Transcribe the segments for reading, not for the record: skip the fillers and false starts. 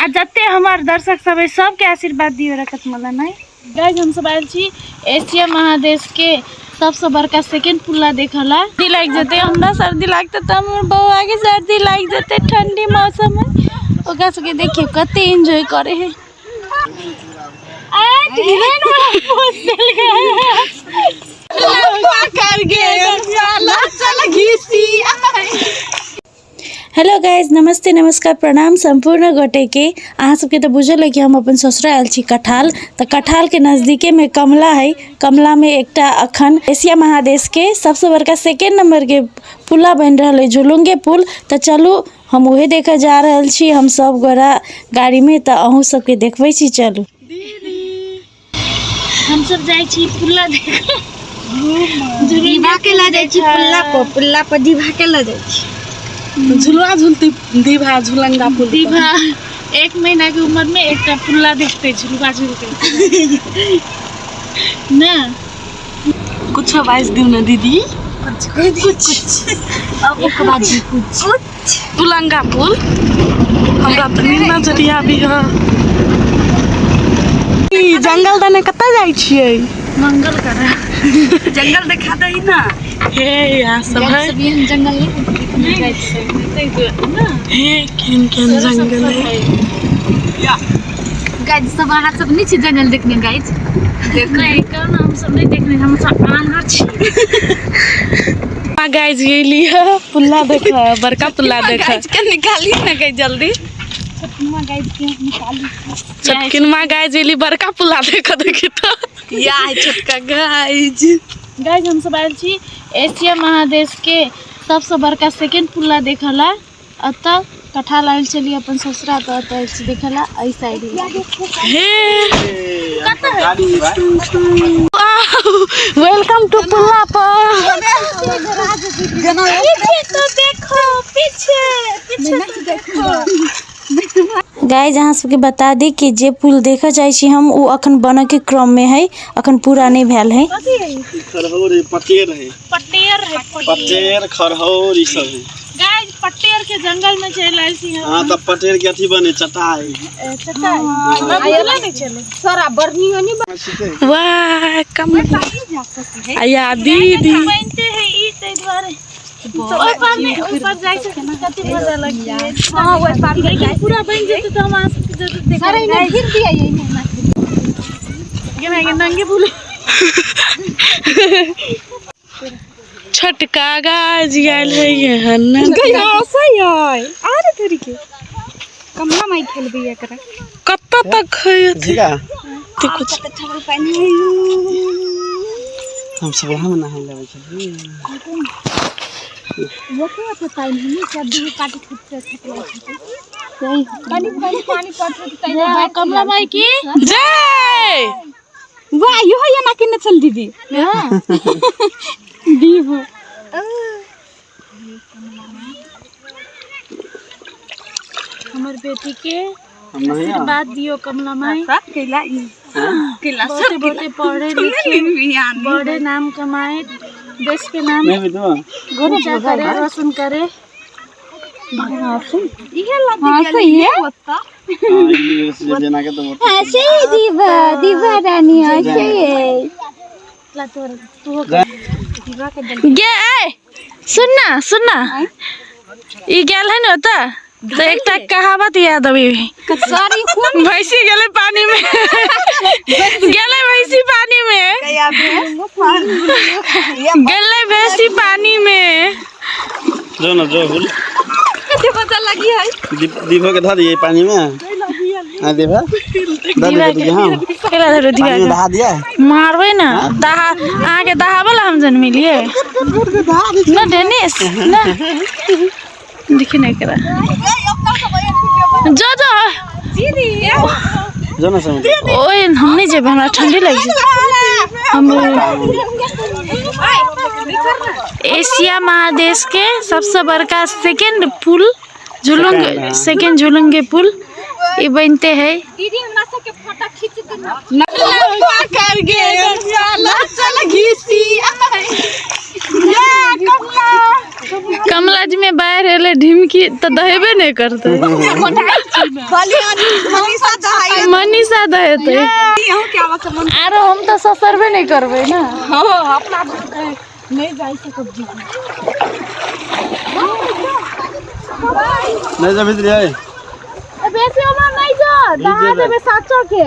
आ जते हमार दर्शक सब है सबके आशीर्वाद दियो रखत मला नहीं। गाइस हम सब आयल छी एशिया महादेश के सबसे बड़का सेकंड पुल्ला देखला। सर्दी लाग जते हमरा सर्दी लागते त हमर बउआ के सर्दी लाग जते ठंडी मौसम में ओकरा सबके देखियो कते एंजॉय करे है। हेलो गाइज, नमस्ते नमस्कार प्रणाम संपूर्ण गोटे के। अहाँ सबके तो बुझल है कि हम अपन ससुरा आयल छी कठाल। तो कठाल के नज़दीके में कमला है। कमला में एकटा अखन एशिया महादेश के सबसे बड़का सेकेंड नंबर के पुला बन रहा है, झुलुंगे पुल। तो चलू हम वही देखे जा रहे छी हम सब गोरा गाड़ी में। तो अहूँ सबके देखबै छी। चलू हम सब जाय छी पुल्ला देखो। दीवा के ला जाय छी पुल्ला पर दीवा के ला जाय छी। झुलवा झुलती दीवा झुलंगा पुल। दीवा 1 महीना की उम्र में एक पुल्ला देखते झुलवा झुलते ना। कुछ आवाज दू ना दीदी। कुछ अब एक बाजी कुछ झुलंगा पुल हमरा त नीना जरिया भी ह। ई जंगल दने कता जाय छियै? मंगल करा जंगल देखा दही ना। हे यहाँ सब है जंगल नहीं जाय छै ना। हे केन जंगल है। गाइस सब अहाँ सब नहीं छी जंगल देखने गाइस। नहीं कौन हम सब नहीं देखने, हम सब आनर छी। गाइस ये लिया पुल्ला देखा, बड़का पुल्ला देखा। गाइस के निकाली ना गाइस जल्दी। छटकिनमा गाइस के निकाली। छटकिनमा गाइस ये ली बड़का पुल्ला देखा देखी तो। या है छोटका गाइस। गाइस हम सब आयल छी एशिया महादेश के सबसे बड़का सेकेंड पुल्ला देखला। अत कठाल आयल चली अपन ससुरा तो अत देखला आई साइड हे वेलकम टू पुल्ला पर। पीछे तो देखो, पीछे देखो। गाइस अहाँ सबके बता दी कि जे पुल देखा जाय छी हम वो अखन बन के क्रम में है, अखन पूरा नहीं भेल है। खरहौर पटेर है, पटेर खरहौर ई सब है। गाइस पटेर के जंगल में चल आइल छी हम। हां त पटेर के अथी बने चटाई आइला नहीं चले सारा बरनी होनी बन। वाह कम आया दीदी बनते है ई ते द्वारे ऊपर जाय छै ना कते मजा लगी। हां ओइ पार लेकिन पूरा बन जेते तो हम आस के जरूर देख। सारा इने गिर दिया ये गेना के नंगे फूल छटका गाज आयल है ये हन्ना गया सही है। आरे धरी के कमला माई खेलबी एकरा कत्ता तक है ठीका ते कुछ ठगल पानी हम सब हम नहाय लेबै छी। वो क्या पता नहीं सब दूर काट के ठकला छै। सही पानी पानी पड़ते तो जय कमला माई की जय। वाह यो है ना किने चल दीदी। हां दीबो हमर बेटी के आशीर्वाद दियो कमला माई। केला बहुत बहुत पढ़े लिखे बड़े नाम कमाए, देश के नाम ऊंचा करे, रोशन करे। ये लग सही है होता। जना के तो ऐसे ही दीवा रानी ऐसे ही ला तू गे सुनना ई गेल है न त तो एकटा कहावत याद अभी सॉरी कौन भैंसी गेले पानी में गेले भैंसी पानी में गेले भैंसी पानी में जो ना जो बोल कते पता लगी है। दीभो के धा दिए पानी में। हां दीभा दीवा के हां केला धरो दीवा पानी में धा दिया मारबे ना दहा आ के दहावला हम जन मिलिए ना डेनिस ना देखि नहीं करा जो दीदी जो ना समझ ओए हम नहीं जेबे हमरा ठंडी लगी। हम एशिया महादेश के सबसे बड़का सेकेंड पुल सेकेंड झुलुंगे पुल ये बनते हैं। दीदी हमरा सब के फोटो खींच देना कर गे चल घीसी या कमला कमला जी में बाहर एले ढिमकी तो दहेबे नहीं करते। मनीषा दहेते आरो हम तो ससरबे नहीं करबे ना। अपना नहीं जाई सकब जी नहीं जा भीतर आए बेसी ओमा नहीं जा दहा देबे साचो के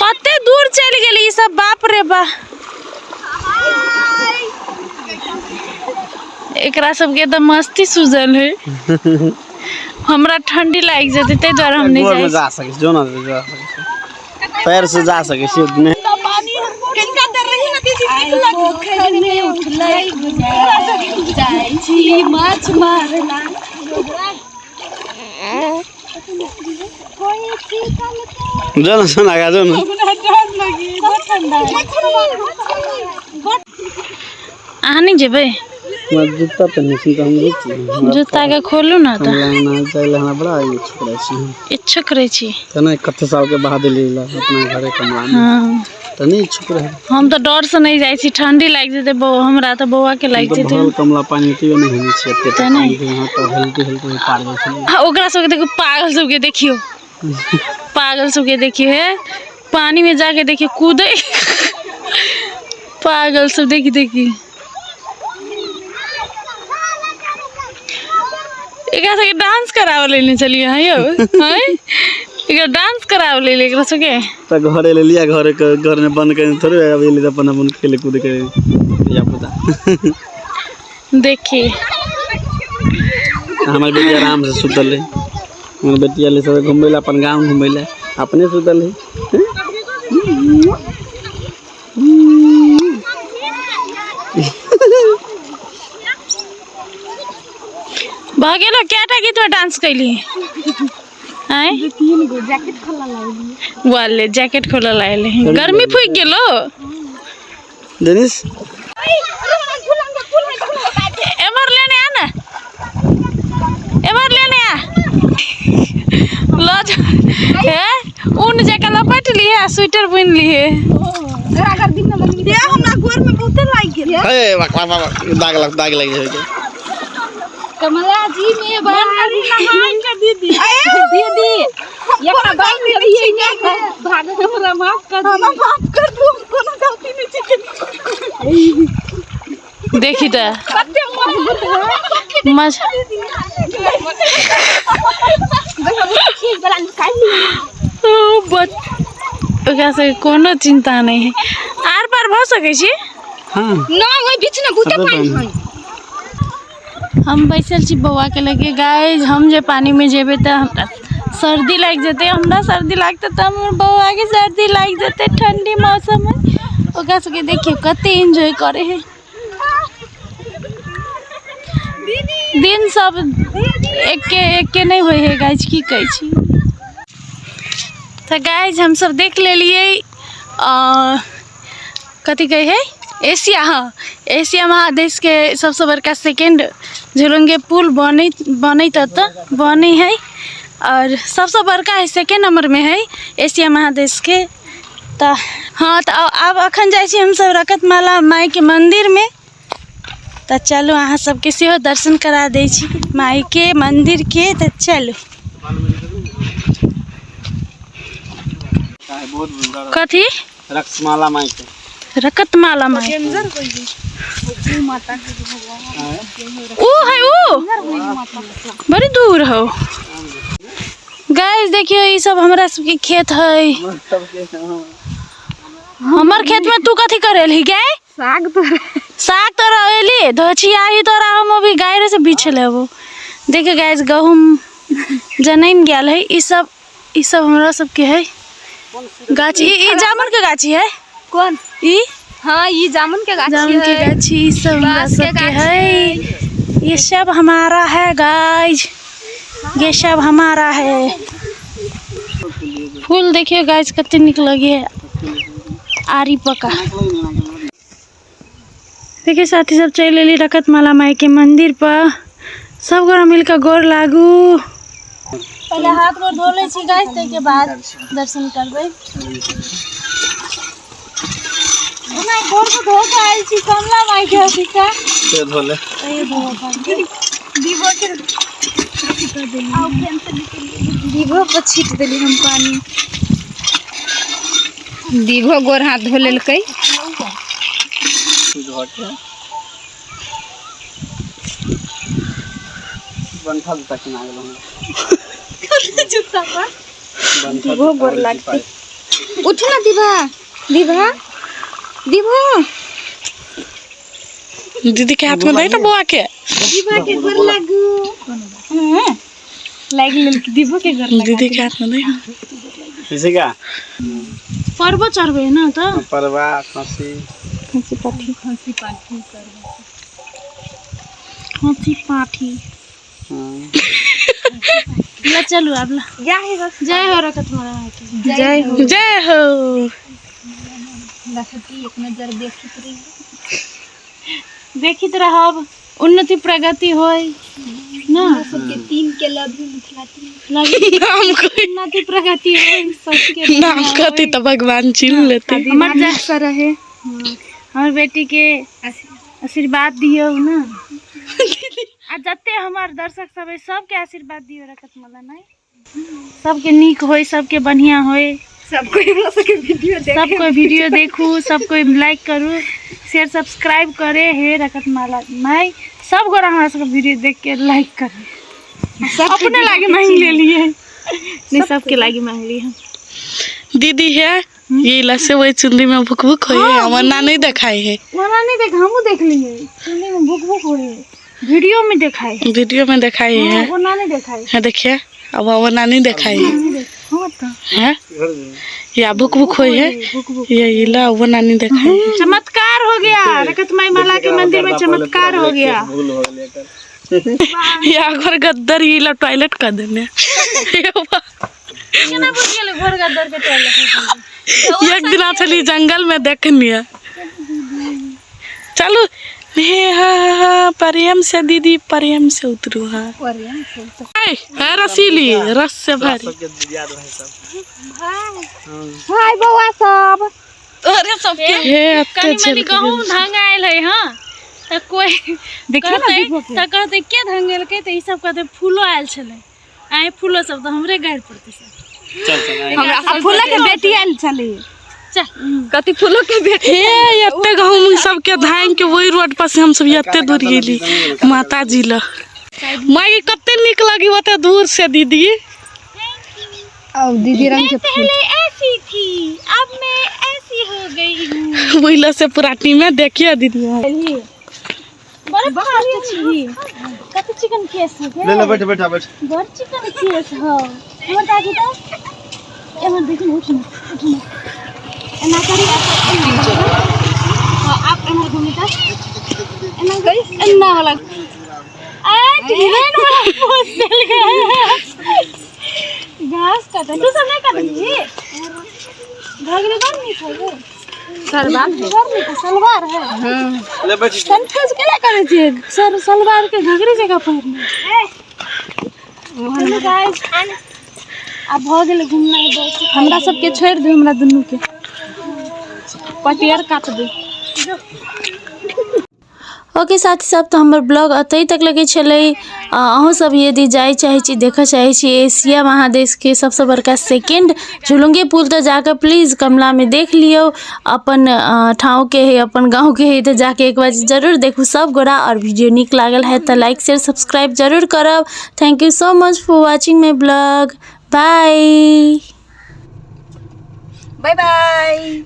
कते दूर चल गेली सब बाप रे बा। एकरा सबके तो मस्ती सुझल है। हमरा ठंडी लाग जते ते द्वारा हम नहीं जाई जा सके जो ना जा सके पैर से जा सके सीध में पानी किनका दर रही है दीदी पोखर में उठलै जाई छी माछ मारना कोई ठीक जो ना सुना गा जो ना डर लगी बहुत ठंडा है। अहाँ नहीं जेबे मैं जूता पहने सी तो हम रुचि जूता के खोलू ना तो ना चाहिए हमरा बड़ा इच्छुक रहे छी इच्छुक रहे छी तना कते साल के बाद लेला अपना घरे कमला में हां तनी इच्छुक रहे। हम तो डर से नहीं जाई छी ठंडी लाग जते बो हमरा तो बौआ के लाग जते बहुत कमला पानी पियो नहीं होनी चाहिए तो एते नहीं। यहां तो हल्दी हल्दी पार गई छी। हाँ, ओकरा सब के देखो पागल सब के देखियो पागल सब के देखियो है पानी में जाके देखियो कूदे पागल सब देखी देखी एकरा सबके डांस कराव लेने चलिए हैं यो हैं एकरा डांस कराव ले एकरा सबके तो घरे ले लिया घर में बंद कर थोड़े अब ले अपन अपन खेले कूद के या पता देखिए हमार बेटी आराम से सुतल है। हमार बेटी ले सब घुमैला अपन गांव घुमैला अपने सुतल है। भागेलो केटा गीत में डांस कैली हैं 3 गो जैकेट खोला लागली वाले जैकेट खोला लाइले गर्मी फुक गेलो देनिस एमर लेने आ ना एमर लेने आ लज है ऊन जका लपेट ली है स्वेटर पहन ली है अगर दिन में लगनी दे हमरा गोर में बहुते लाग गेल ए दाग लग जाए कमला जी में बाहर नहाई का दीदी दीदी एकरा बाल में रहिए ने भाग हमरा माफ कर दो कोनो गलती नहीं छी देखी त कते मज ठीक बला निकाल ली बट ओकरा से कोनो चिंता नहीं है आर पार भ सकै छी। हां ना ओइ बीच में बहुते पानी है हम बैसल छी बौआ के लगे गाइस हम जे पानी में जेबे त हमरा सर्दी लाग जते हमरा सर्दी लागते त हमर बौआ के सर्दी लाग जते ठंडी मौसम में ओकरा सबके देखियो कते एंजॉय करे है दिन सब एक नहीं होय है गाइस की कहै छी। तो गाइस हम सब देख लेलिए कथी कहे है एशिया हाँ एशिया महादेश के सबसे बड़का सेकेंड झुलंगे पुल बने है और सबसे बड़का है सेकेंड नंबर में है एशिया महादेश के। तो हाँ तो अब अखन जाए हम सब रकतमाला माई के मंदिर में तो चलो अहाँ सबके सेहो दर्शन करा दै छी माई के मंदिर के। तो चलो कथी रक्तमाला माई के रकतमाला माई माता ओ है ओ बड़ी दूर हो गाइस देखियो ये सब हमरा सबके खेत है। हमर खेत में तू कथी करेली गाय साग तो रहेली धोछिया ही तोरा हम अभी गाय से बीछ लेबो। देखियो गाइस गहूम जनैम गेल है ई सब हमरा सबके है गाछी ई जामुन के गाछी है कौन ई हाँ ये जामुन के गाछी जामुन की गाछी ई सब हमरा सबके है ये सब हमारा है गाइस ये सब हमारा है। फूल देखिए गाइस कितने निक लगे है आरी पका। देखिए साथी सब चल एली रकतमाला माई के मंदिर पर सब गोरा मिलकर गोर लागू पहले हाथ गोर धो ले छी गाइस ते के बाद दर्शन करबे। ना गोर को धो के आइल छी कमला माई के हसिका से धोले ये धो पानी दीवो के आओ फेन से निकल दीवो पर छीट देली हम पानी दीभो गोर हाथ धो लेलकै बंठा तक ना गेलो जूता पर दीवो गोर लागती उठ ना दीभा दीभा दीभा दीदी के हाथ में दे ना बुआ के दीवा के गोर लागू हां लाग लेल दीवो के गोर लागू दीदी के हाथ में दे किसी का परबो चढ़बे ना तो परवा खसी खसी पाठी ला चलो अब ला जय हो रखत मारा के जय हो एक नजर देखित रहब उन्नति प्रगति होय ना सबके तीन के लभी मिथिलाती नाम कोई उन्नति प्रगति होय सबके नाम कहते तो भगवान चिन लेते हमर जैसा रहे हमर बेटी के आशीर्वाद दियो ना आ जते हमार दर्शक सब है सबके आशीर्वाद दियो रखत मला नहीं सबके नीक होय सबके बढ़िया होय सब कोई वीडियो देखू सब कोई लाइक करू शेयर सब्सक्राइब करे हे रखत माला माई सब गोरा हमरा सब वीडियो देख के लाइक करे सब अपने लागे मांग ले लिए नहीं सबके लागे मांग लिए हम दीदी है ये लसे वही चुंदी में भुक भुक होई है हमर ना नहीं दिखाई है वरना नहीं देख हमहू देख लिए सुनने में भुक भुक हो रही है वीडियो में दिखाई वीडियो में दिखाई है वो ना नहीं दिखाई है देखिए अब वो ना नहीं दिखाई है हां तो है या भुक भुक होई है ये इला वो ना नहीं दिखाई है चमत्कार हो गया रखत माई माला के मंदिर में चमत्कार हो गया या घर गद्दर ये ला टॉयलेट कर देने केना बुझ गेल घर गद्दर के टॉयलेट एक दिन चली जंगल में देखनी है चलो हे हा प्रेम से दीदी प्रेम से उतरू हा है रसीली रस से भरी हाय बउआ सब अरे सबके हे अत्ते चल गहूं धांग आइल है हां त कोई देखते त कहते के धांगल के त ई सब कहते फूलो आइल छले आए फूलो सब त हमरे गाड़ पड़ते सब हमरा फूला के बेटी आइल छले चल कति फूलो के बेटी हे अत्ते गहूं सबके धांग के वही रोड पर से हम सब अत्ते दूर गेली माता जी ला माई कत्ते निक लगी ओते दूर से दीदी अब दीदी रंग के पहले ऐसी थी अब मैं ऐसी हो गई हूं वही ला से पुरानी में देखिए दीदी बड़े फास्ट छी कत चिकन केस है ले ले बैठ बैठ बैठ बड़ चिकन केस हो हमर दादी तो एमन देखि उठना एना करी हां आप एना घूमी त एना गई एना वाला ढिलेन वाला पोस्ट चल गया घास काटा तू सब नहीं काटली घाघरे कौन नहीं खाए सलवार है हां ले बैठ कंफ्यूज केला करे छे सर सलवार के घाघरे जगह पहनने हेलो गाइस अब हो गेल घूमना बहुत हमरा सब के छोड़ दे हमरा दुनू के पटियर काट दे ओके साथी सब तो हमार ब्लॉग अतई तक लगे चले अहूँ सब यदि जाए चाहे छी देखे चाहे छी एशिया महादेश के सबसे बड़का सेकेंड झुलुंगे पुल तो जाकर प्लीज़ कमला में देख लियो अपन ठाव के है अपन गांव के है तो जाके एक बार जरूर देखू सब गोरा और वीडियो निक लागल है तो लाइक शेयर सब्सक्राइब जरूर करब thank you so much for watching my blog bye bye bye.